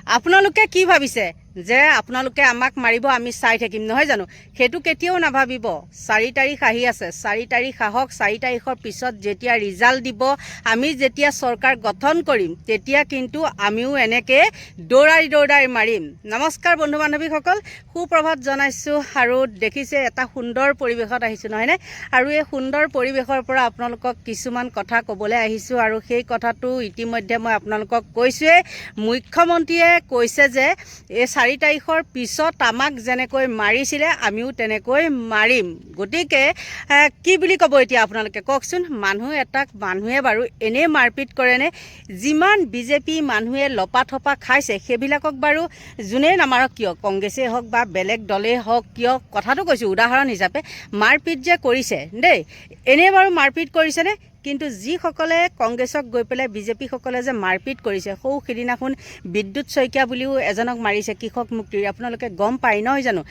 আপোনালোকে কি ভাবিছে যে আপোনালোকে আমাক মাৰিব আমি চাই থাকিম নহয় জানো? সেইটো কেতিয়াও নাভাবিব। 4 তাৰিখ আহি আছে, 4 তাৰিখ আহক। 4 তাৰিখৰ পিছত যেতিয়া ৰিজাল্ট দিব, আমি যেতিয়া চৰকাৰ গঠন কৰিম, তেতিয়া কিন্তু আমিও এনেকৈ দৌৰাই মাৰিম। নমস্কাৰ বন্ধু বান্ধৱীসকল, সুপ্ৰভাত জনাইছোঁ। আৰু দেখিছে এটা সুন্দৰ পৰিৱেশত আহিছোঁ নহয়নে? আৰু এই সুন্দৰ পৰিৱেশৰ পৰা আপোনালোকক কিছুমান কথা ক'বলৈ আহিছোঁ। আৰু সেই কথাটো ইতিমধ্যে মই আপোনালোকক কৈছোঁৱেই। মুখ্যমন্ত্ৰীয়ে কৈছে যে এই 4 তাৰিখৰ পিছত আমাক যেনেকৈ মাৰিছিলে আমিও তেনেকৈ মাৰিম। গতিকে কি বুলি ক'ব এতিয়া আপোনালোকে কওকচোন? মানুহে বাৰু এনেই মাৰপিট কৰেনে? যিমান বিজেপি মানুহে লপাথপা খাইছে সেইবিলাকক বাৰু যোনেই নামাৰক কিয়, কংগ্ৰেছেই হওক বা বেলেগ দলেই হওক কিয়, কথাটো কৈছোঁ উদাহৰণ হিচাপে, মাৰপিট যে কৰিছে দেই, এনেই বাৰু মাৰপিট কৰিছেনে? কিন্তু যিসকলে কংগ্ৰেছক গৈ পেলাই বিজেপিসকলে যে মাৰপিট কৰিছে, সৌ সিদিনাখন বিদ্যুৎ শইকীয়া বুলিও এজনক মাৰিছে, কৃষক মুক্তিৰ, আপোনালোকে গম পায় নহয় জানো?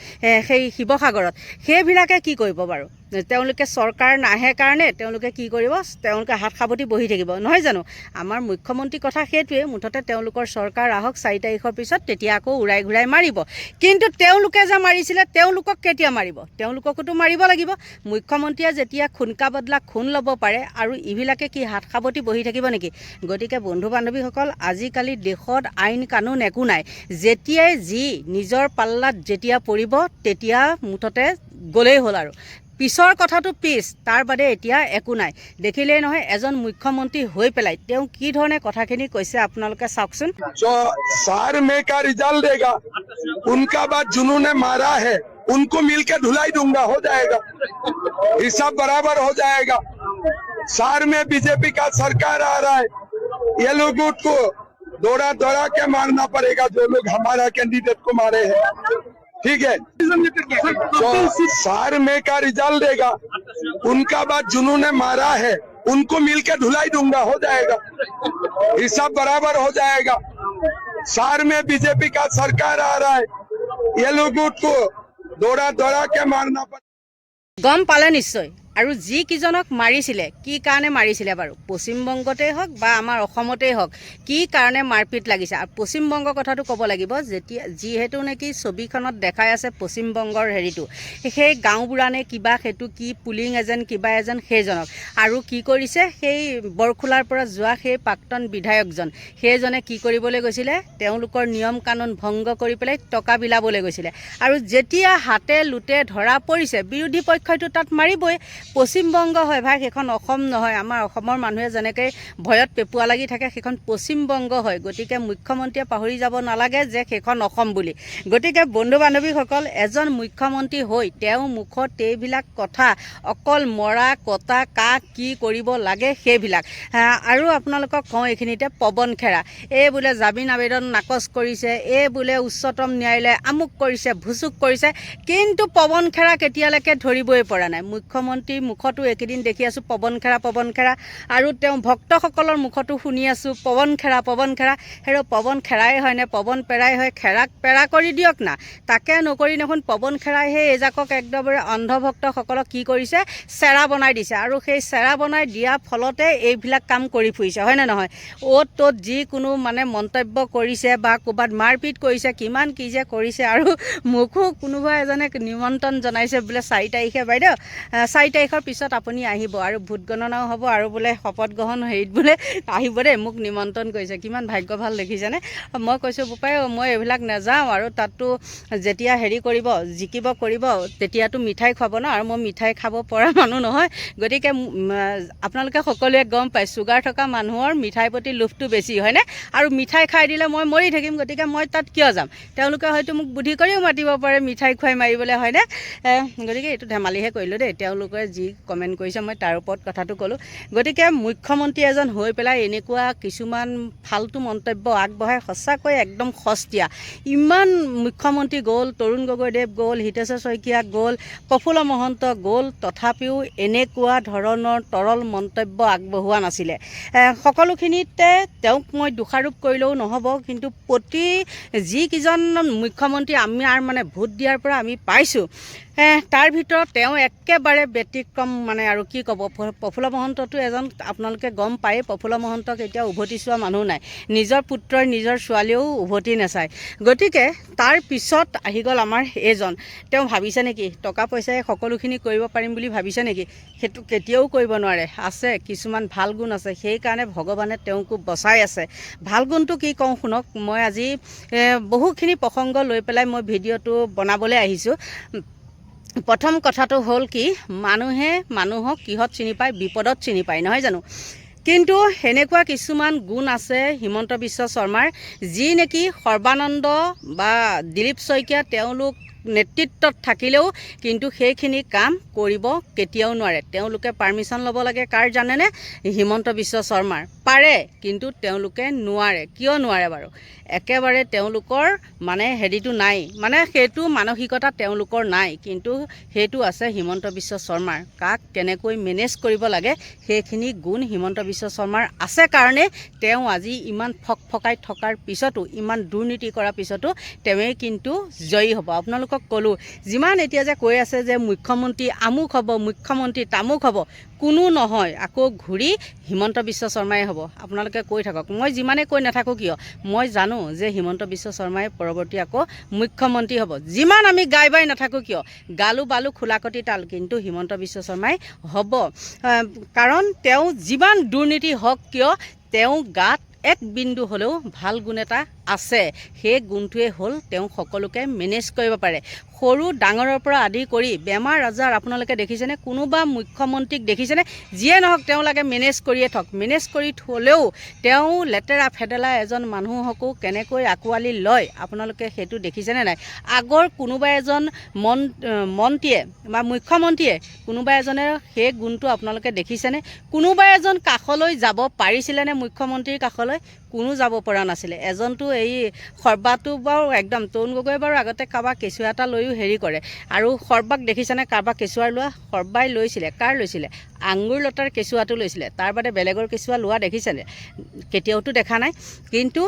সেই শিৱসাগৰত সেইবিলাকে কি কৰিব বাৰু? তেওঁলোকে চৰকাৰ নাহে কাৰণে তেওঁলোকে কি কৰিব? তেওঁলোকে হাত সাৱটি বহি থাকিব নহয় জানো? আমাৰ মুখ্যমন্ত্ৰীৰ কথা সেইটোৱে, মুঠতে তেওঁলোকৰ চৰকাৰ আহক 4 তাৰিখৰ পিছত, তেতিয়া আকৌ উৰাই ঘূৰাই মাৰিব। কিন্তু তেওঁলোকে যে মাৰিছিলে তেওঁলোকক কেতিয়া মাৰিব? তেওঁলোককোতো মাৰিব লাগিব। মুখ্যমন্ত্ৰীয়ে যেতিয়া খুনকা বদলা খুন ল'ব পাৰে, আৰু এইবিলাকে কি হাত সাৱটি বহি থাকিব নেকি? গতিকে বন্ধু বান্ধৱীসকল, আজিকালি দেশত আইন কানুন একো নাই। যেতিয়াই যি নিজৰ পাল্লাত যেতিয়া পৰিব তেতিয়া মুঠতে গ'লেই হ'ল। আৰু পিছৰ কথাটো পিছ, তাৰ বাদে এতিয়া একো নাই। দেখিলেই নহয় এজন মুখ্যমন্ত্ৰী হৈ পেলাই তেওঁ কি ধৰণে কথাখিনি কৈছে, আপোনালোকে চাওকচোন। 4 मई का रिजल्ट देगा, उनका बाद जिन्होंने मारा है उनको मिलकर धुलाई दूंगा, हो जाएगा, हिसाब बराबर हो जाएगा। 4 में बीजेपी का सरकार आ रहा है, ये लोगों को दौड़ा के मारना पड़ेगा जो लोग हमारा कैंडिडेट को मारे हैं, ठीक है? तो 4 मई का रिजल्ट देगा, उनका बाद जिन्होंने मारा है उनको मिलकर धुलाई दूंगा, हो जाएगा, हिसाब बराबर हो जाएगा। 4 में बीजेपी का सरकार आ रहा है, ये लोगों को दौड़ा के मारना पड़ेगा। গম পালে নিশ্চয়। আৰু যিকেইজনক মাৰিছিলে কি কাৰণে মাৰিছিলে বাৰু? পশ্চিমবংগতেই হওক বা আমাৰ অসমতেই হওক, কি কাৰণে মাৰপিট লাগিছে? আৰু পশ্চিমবংগৰ কথাটো ক'ব লাগিব, যিহেতু নেকি ছবিখনত দেখাই আছে পশ্চিমবংগৰ হেৰিটো, সেই গাঁওবুঢ়ানে কিবা, সেইটো কি পুলিং এজেণ্ট কিবা এজেণ্ট, সেইজনক। আৰু কি কৰিছে, সেই বৰখোলাৰ পৰা যোৱা সেই প্ৰাক্তন বিধায়কজন, সেইজনে কি কৰিবলৈ গৈছিলে? তেওঁলোকৰ নিয়ম কানুন ভংগ কৰি পেলাই টকা বিলাবলৈ গৈছিলে। আৰু যেতিয়া হাতে লোটে ধৰা পৰিছে, বিৰোধী পক্ষইতো তাত মাৰিবই। পশ্চিমবংগ হয় ভাই, সেইখন অসম নহয়। আমাৰ অসমৰ মানুহে যেনেকৈ ভয়ত পেপুৱা লাগি থাকে, সেইখন পশ্চিমবংগ হয়। গতিকে মুখ্যমন্ত্ৰীয়ে পাহৰি যাব নালাগে যে সেইখন অসম বুলি। গতিকে বন্ধু বান্ধৱীসকল, এজন মুখ্যমন্ত্ৰী হৈ তেওঁ মুখত এইবিলাক কথা, অকল মৰা কটা কাক কি কৰিব লাগে সেইবিলাক। আৰু আপোনালোকক কওঁ এইখিনিতে, পৱন খেৰা এই বোলে জামিন আবেদন নাকচ কৰিছে, এই বোলে উচ্চতম ন্যায়ালয়ে আমুক কৰিছে ভুচুক কৰিছে, কিন্তু পৱন খেৰা কেতিয়ালৈকে ধৰিবই পৰা নাই। মুখ্যমন্ত্ৰীৰ মুখতো এইকেইদিন দেখি আছোঁ পৱন খেৰা, আৰু তেওঁ ভক্তসকলৰ মুখতো শুনি আছোঁ পৱন খেৰা। হেৰ' পৱন খেৰাই হয় নে পৱন পেৰাই হয়? খেৰাক পেৰা কৰি দিয়ক না। তাকে নকৰি দেখোন পৱন খেৰাই সেই এজাকক একদমৰে অন্ধভক্তসকলক কি কৰিছে? চেৰা বনাই দিছে। আৰু সেই চেৰা বনাই দিয়াৰ ফলতে এইবিলাক কাম কৰি ফুৰিছে, হয়নে নহয়? অ'ত ত'ত যিকোনো মানে মন্তব্য কৰিছে বা ক'ৰবাত মাৰপিট কৰিছে, কিমান কি যে কৰিছে। আৰু মোকো কোনোবা এজনে নিমন্ত্ৰণ জনাইছে বোলে 4 তাৰিখে, বাইদেউ 4 তাৰিখৰ পিছত আপুনি আহিব আৰু ভোট গণনাও হ'ব, আৰু বোলে শপত গ্ৰহণ হেৰিত বোলে আহিব দেই, মোক নিমন্ত্ৰণ কৰিছে। কিমান ভাগ্য ভাল দেখিছেনে? মই কৈছোঁ বোপাই মই এইবিলাক নাযাওঁ, আৰু তাততো যেতিয়া হেৰি কৰিব, জিকিব কৰিব, তেতিয়াতো মিঠাই খুৱাব ন, আৰু মই মিঠাই খাব পৰা মানুহ নহয়। গতিকে আপোনালোকে সকলোৱে গম পায়, চুগাৰ থকা মানুহৰ মিঠাইৰ প্ৰতি লোভটো বেছি, হয়নে? আৰু মিঠাই খাই দিলে মই মৰি থাকিম। গতিকে মই তাত কিয় যাম? তেওঁলোকে হয়তো মোক বুদ্ধি কৰিও মাতিব পাৰে মিঠাই খুৱাই মাৰিবলৈ, হয়নে? গতিকে এইটো ধেমালিহে কৰিলোঁ দেই। তেওঁলোকে যি কমেণ্ট কৰিছে মই তাৰ ওপৰত কথাটো ক'লোঁ। গতিকে মুখ্যমন্ত্ৰী এজন হৈ পেলাই এনেকুৱা কিছুমান ফাল্টু মন্তব্য আগবঢ়াই সঁচাকৈ একদম সস্তীয়া। ইমান মুখ্যমন্ত্ৰী গ'ল, তৰুণ গগৈদেৱ গ'ল, হিতেশ্বৰ শইকীয়া গ'ল, প্ৰফুল্ল মহন্ত গ'ল, তথাপিও এনেকুৱা ধৰণৰ তৰল মন্তব্য আগবঢ়োৱা নাছিলে। সকলোখিনিতে তেওঁক মই দোষাৰোপ কৰিলেও নহ'ব, কিন্তু যিকেইজন মুখ্যমন্ত্ৰী আমাৰ মানে ভোট দিয়াৰ পৰা আমি পাইছোঁ, তাৰ ভিতৰত তেওঁ একেবাৰে ব্যতিক্ৰম মানে আৰু কি ক'ব। প্ৰফুল্ল মহন্তটো এজন আপোনালোকে গম পায়, প্ৰফুল্ল মহন্তক এতিয়া উভতি চোৱা মানুহ নাই, নিজৰ পুত্ৰই নিজৰ ছোৱালীয়েও উভতি নাচায়। গতিকে তাৰ পিছত আহি গ'ল আমাৰ এইজন। তেওঁ ভাবিছে নেকি টকা পইচাই সকলোখিনি কৰিব পাৰিম বুলি ভাবিছে নেকি? সেইটো কেতিয়াও কৰিব নোৱাৰে। আছে কিছুমান ভাল গুণ আছে, সেইকাৰণে ভগৱানে তেওঁকো বচাই আছে। ভাল গুণটো কি কওঁ শুনক। মই আজি বহুখিনি প্ৰসংগ লৈ পেলাই মই ভিডিঅ'টো বনাবলৈ আহিছোঁ। প্ৰথম কথাটো হ'ল কি, মানুহে মানুহক কিহত চিনি পায়? বিপদত চিনি পায়, নহয় জানো? কিন্তু সেনেকুৱা কিছুমান গুণ আছে হিমন্ত বিশ্ব শৰ্মাৰ, যি নেকি সৰ্বানন্দ বা দিলীপ শইকীয়া তেওঁলোক নেতৃত্বত থাকিলেও কিন্তু সেইখিনি কাম কৰিব কেতিয়াও নোৱাৰে। তেওঁলোকে পাৰ্মিশ্যন ল'ব লাগে কাৰ জানেনে? হিমন্ত বিশ্ব শৰ্মাৰ। পাৰে কিন্তু তেওঁলোকে নোৱাৰে। কিয় নোৱাৰে বাৰু? একেবাৰে তেওঁলোকৰ মানে হেৰিটো নাই, মানে সেইটো মানসিকতা তেওঁলোকৰ নাই, কিন্তু সেইটো আছে হিমন্ত বিশ্ব শৰ্মাৰ। কাক কেনেকৈ মেনেজ কৰিব লাগে সেইখিনি গুণ হিমন্ত বিশ্ব শৰ্মাৰ আছে কাৰণে তেওঁ আজি ইমান ফকফকাই থকাৰ পিছতো, ইমান দুৰ্নীতি কৰাৰ পিছতো তেওঁৱেই কিন্তু জয়ী হ'ব। আপোনালোকক ক'লোঁ, যিমান এতিয়া যে কৈ আছে যে মুখ্যমন্ত্ৰী আমুক হ'ব, মুখ্যমন্ত্ৰী তামুক হ'ব, কোনো নহয়, আকৌ ঘূৰি হিমন্ত বিশ্ব শৰ্মাই হ'ব। আপোনালোকে কৈ থাকক, মই যিমানেই কৈ নাথাকোঁ কিয়, মই জানো যে হিমন্ত বিশ্ব শৰ্মাই পৰৱৰ্তী আকৌ মুখ্যমন্ত্ৰী হ'ব। যিমান আমি গাই বাই নাথাকোঁ কিয়, গালো বালো খোলাকটি তাল, কিন্তু হিমন্ত বিশ্ব শৰ্মাই হ'ব। কাৰণ তেওঁ যিমান দুৰ্নীতি হওক কিয়, তেওঁ গাত এক বিন্দু হ'লেও ভাল গুণ এটা আছে। সেই গুণটোৱে হ'ল তেওঁ সকলোকে মেনেজ কৰিব পাৰে। সৰু ডাঙৰৰ পৰা আদি কৰি বেমাৰ আজাৰ আপোনালোকে দেখিছেনে? কোনোবা মুখ্যমন্ত্ৰীক দেখিছেনে? যিয়ে নহওক তেওঁ লাগে মেনেজ কৰিয়ে থওক। মেনেজ কৰি থ'লেও তেওঁ লেতেৰা ফেদেলা এজন মানুহকো কেনেকৈ আঁকোৱালি লয় আপোনালোকে সেইটো দেখিছেনে নাই? আগৰ কোনোবা এজন মন্ত্ৰীয়ে বা মুখ্যমন্ত্ৰীয়ে কোনোবা এজনে সেই গুণটো আপোনালোকে দেখিছেনে? কোনোবা এজন কাষলৈ যাব পাৰিছিলেনে মুখ্যমন্ত্ৰীৰ কাষলৈ? কোনো যাব পৰা নাছিলে। এজনটো এই সৰ্বাটো বাৰু একদম, তৰুণ গগৈ বাৰু আগতে কাৰোবাক কেঁচুৱা এটা লৈও হেৰি কৰে, আৰু সৰ্বাক দেখিছেনে কাৰোবাক কেঁচুৱাৰ লোৱা? সৰ্বাই লৈছিলে। কাৰ লৈছিলে? আঙুৰ লতাৰ কেঁচুৱাটো লৈছিলে। তাৰ বাদে বেলেগৰ কেঁচুৱা লোৱা দেখিছেনে? কেতিয়াওতো দেখা নাই। কিন্তু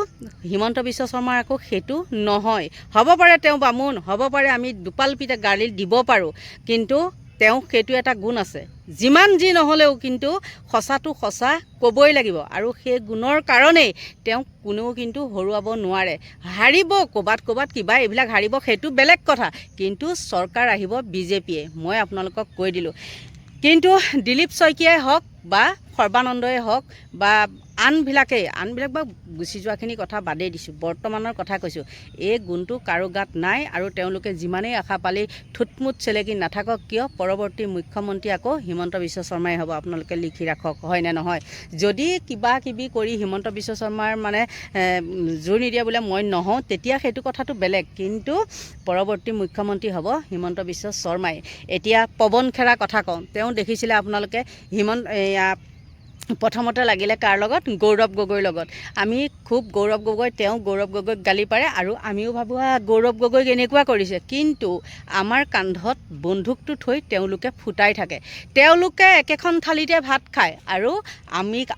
হিমন্ত বিশ্ব শৰ্মাৰ আকৌ সেইটো নহয়। হ'ব পাৰে তেওঁ বামুণ, হ'ব পাৰে আমি দুপাল পিঠা গালি দিব পাৰোঁ, কিন্তু তেওঁ সেইটো এটা গুণ আছে। যিমান যি নহ'লেও কিন্তু সঁচাটো সঁচা ক'বই লাগিব, আৰু সেই গুণৰ কাৰণেই তেওঁক কোনেও কিন্তু হৰুৱাব নোৱাৰে। হাৰিব ক'ৰবাত কিবা এইবিলাক হাৰিব, সেইটো বেলেগ কথা, কিন্তু চৰকাৰ আহিব বিজেপিয়ে, মই আপোনালোকক কৈ দিলোঁ। কিন্তু দিলীপ শইকীয়াই হওক বা সৰ্বানন্দই হওক বা আনবিলাক বাৰু গুচি যোৱাখিনি কথা বাদেই দিছোঁ, বৰ্তমানৰ কথা কৈছোঁ। এই গুণটো কাৰো গাত নাই, আৰু তেওঁলোকে যিমানেই আশা পালি থুটমুট চেলেকি নাথাকক কিয়, পৰৱৰ্তী মুখ্যমন্ত্ৰী আকৌ হিমন্ত বিশ্ব শৰ্মাই হ'ব। আপোনালোকে লিখি ৰাখক, হয়নে নহয়? যদি কিবা কিবি কৰি হিমন্ত বিশ্ব শৰ্মাৰ মানে জোৰ নিদিয়ে বোলে মই নহওঁ, তেতিয়া সেইটো কথাটো বেলেগ, কিন্তু পৰৱৰ্তী মুখ্যমন্ত্ৰী হ'ব হিমন্ত বিশ্ব শৰ্মাই। এতিয়া পৱন খেৰাৰ কথা কওঁ। তেওঁ দেখিছিলে আপোনালোকে প্ৰথমতে লাগিলে কাৰ লগত? গৌৰৱ গগৈৰ লগত। আমি খুব গৌৰৱ গগৈক গালি পাৰে, আৰু আমিও ভাবোঁ গৌৰৱ গগৈক এনেকুৱা কৰিছে, কিন্তু আমাৰ কান্ধত বন্দুকটো থৈ তেওঁলোকে ফুটাই থাকে। তেওঁলোকে একেখন থালিতে ভাত খায়, আৰু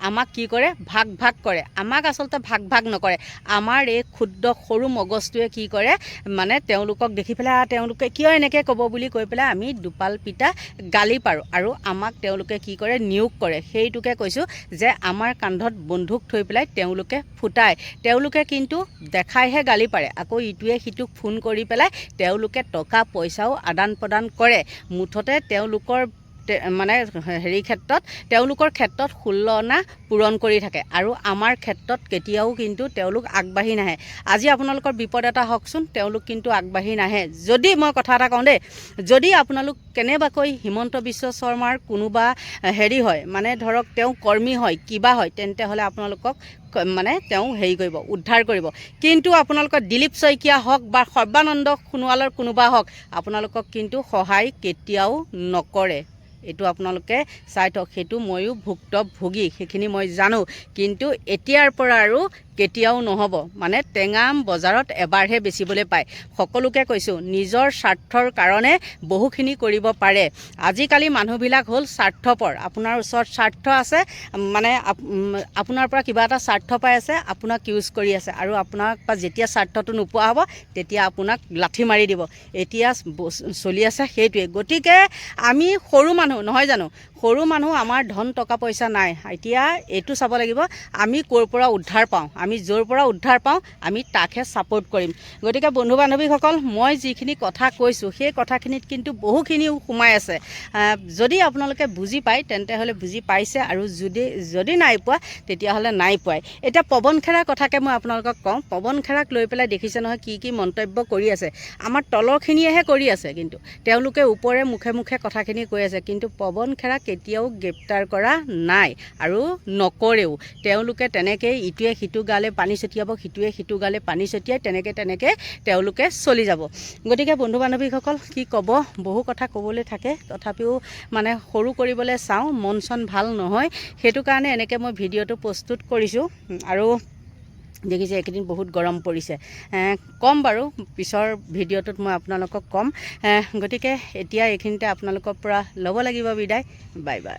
আমাক কি কৰে? ভাগ কৰে। আমাক আচলতে ভাগ নকৰে। আমাৰ এই ক্ষুদ্ৰ সৰু মগজটোৱে কি কৰে, মানে তেওঁলোকক দেখি পেলাই তেওঁলোকে কিয় এনেকৈ ক'ব বুলি কৈ পেলাই আমি দুপাল পিতা গালি পাৰোঁ, আৰু আমাক তেওঁলোকে কি কৰে? নিয়োগ কৰে। সেইটোকে কৈছোঁ যে আমাৰ কান্ধত বন্দুক থৈ পেলাই তেওঁলোকে ফুটায়। তেওঁলোকে কিন্তু দেখাইহে গালি পাৰে, আকৌ ইটোৱে সিটোক ফোন কৰি পেলাই তেওঁলোকে টকা পইচাও আদান প্ৰদান কৰে। মুঠতে তেওঁলোকৰ মানে তেওঁলোকৰ ক্ষেত্ৰত 16 অনা পূৰণ কৰি থাকে, আৰু আমাৰ ক্ষেত্ৰত কেতিয়াও কিন্তু তেওঁলোক আগবাঢ়ি নাহে। আজি আপোনালোকৰ বিপদ এটা হওকচোন, তেওঁলোক কিন্তু আগবাঢ়ি নাহে। যদি মই কথা এটা কওঁ দেই, যদি আপোনালোক কেনেবাকৈ হিমন্ত বিশ্ব শৰ্মাৰ কোনোবা হেৰি হয়, মানে ধৰক তেওঁ কৰ্মী হয়, কিবা হয়, তেন্তে হ'লে আপোনালোকক মানে তেওঁ হেৰি কৰিব, উদ্ধাৰ কৰিব। কিন্তু আপোনালোকৰ দিলীপ শইকীয়া হওক বা সৰ্বানন্দ সোণোৱালৰ কোনোবা হওক, আপোনালোকক কিন্তু সহায় কেতিয়াও নকৰে। এইটো আপোনালোকে চাই থওক। সেইটো ময়ো ভুক্তভোগী, সেইখিনি মই জানো। কিন্তু এতিয়াৰ পৰা আৰু কেতিয়াও নহ'ব। মানে টেঙা আম বজাৰত এবাৰহে বেচিবলৈ পায়। সকলোকে কৈছোঁ, নিজৰ স্বাৰ্থৰ কাৰণে বহুখিনি কৰিব পাৰে। আজিকালি মানুহবিলাক হ'ল স্বাৰ্থপৰ। আপোনাৰ ওচৰত স্বাৰ্থ আছে, মানে আপোনাৰ পৰা কিবা এটা স্বাৰ্থ পাই আছে, আপোনাক ইউজ কৰি আছে, আৰু আপোনাক বা যেতিয়া স্বাৰ্থটো নোপোৱা হ'ব তেতিয়া আপোনাক লাঠি মাৰি দিব। এতিয়া চলি আছে সেইটোৱে। গতিকে আমি সৰু মানুহ নহয় জানো, সৰু মানুহ, আমাৰ ধন টকা পইচা নাই। এতিয়া এইটো চাব লাগিব আমি ক'ৰ পৰা উদ্ধাৰ পাওঁ। আমি য'ৰ পৰা উদ্ধাৰ পাওঁ আমি তাকহে ছাপোৰ্ট কৰিম। গতিকে বন্ধু বান্ধৱীসকল, মই যিখিনি কথা কৈছোঁ সেই কথাখিনিত কিন্তু বহুখিনিও সোমাই আছে। যদি আপোনালোকে বুজি পায় তেন্তে হ'লে বুজি পাইছে, আৰু যদি নাই পোৱা তেতিয়াহ'লে নাই পোৱাই। এতিয়া পৱন খেৰাৰ কথাকে মই আপোনালোকক কওঁ। পৱন খেৰাক লৈ পেলাই দেখিছে নহয় কি মন্তব্য কৰি আছে। আমাৰ তলৰখিনিয়েহে কৰি আছে, কিন্তু তেওঁলোকে ওপৰে মুখে মুখে কথাখিনি কৈ আছে। কিন্তু পৱন খেৰাক কেতিয়াও গ্ৰেপ্তাৰ কৰা নাই আৰু নকৰেও। তেওঁলোকে তেনেকেই ইটোৱে সিটো গালে পানী ছটিয়াব, সিটোৱে সিটো গালে পানী ছটিয়াই তেনেকৈ তেওঁলোকে চলি যাব। গতিকে বন্ধু বান্ধৱীসকল, কি ক'ব, বহু কথা ক'বলৈ থাকে, তথাপিও মানে সৰু কৰিবলৈ চাওঁ, মন চন ভাল নহয়। সেইটো কাৰণে এনেকৈ মই ভিডিঅ'টো প্ৰস্তুত কৰিছোঁ। আৰু দেখিছে এইকেইদিন বহুত গৰম পৰিছে। ক'ম বাৰু পিছৰ ভিডিঅ'টোত মই আপোনালোকক ক'ম। গতিকে এতিয়া এইখিনিতে আপোনালোকৰ পৰা ল'ব লাগিব বিদায়। Bye bye.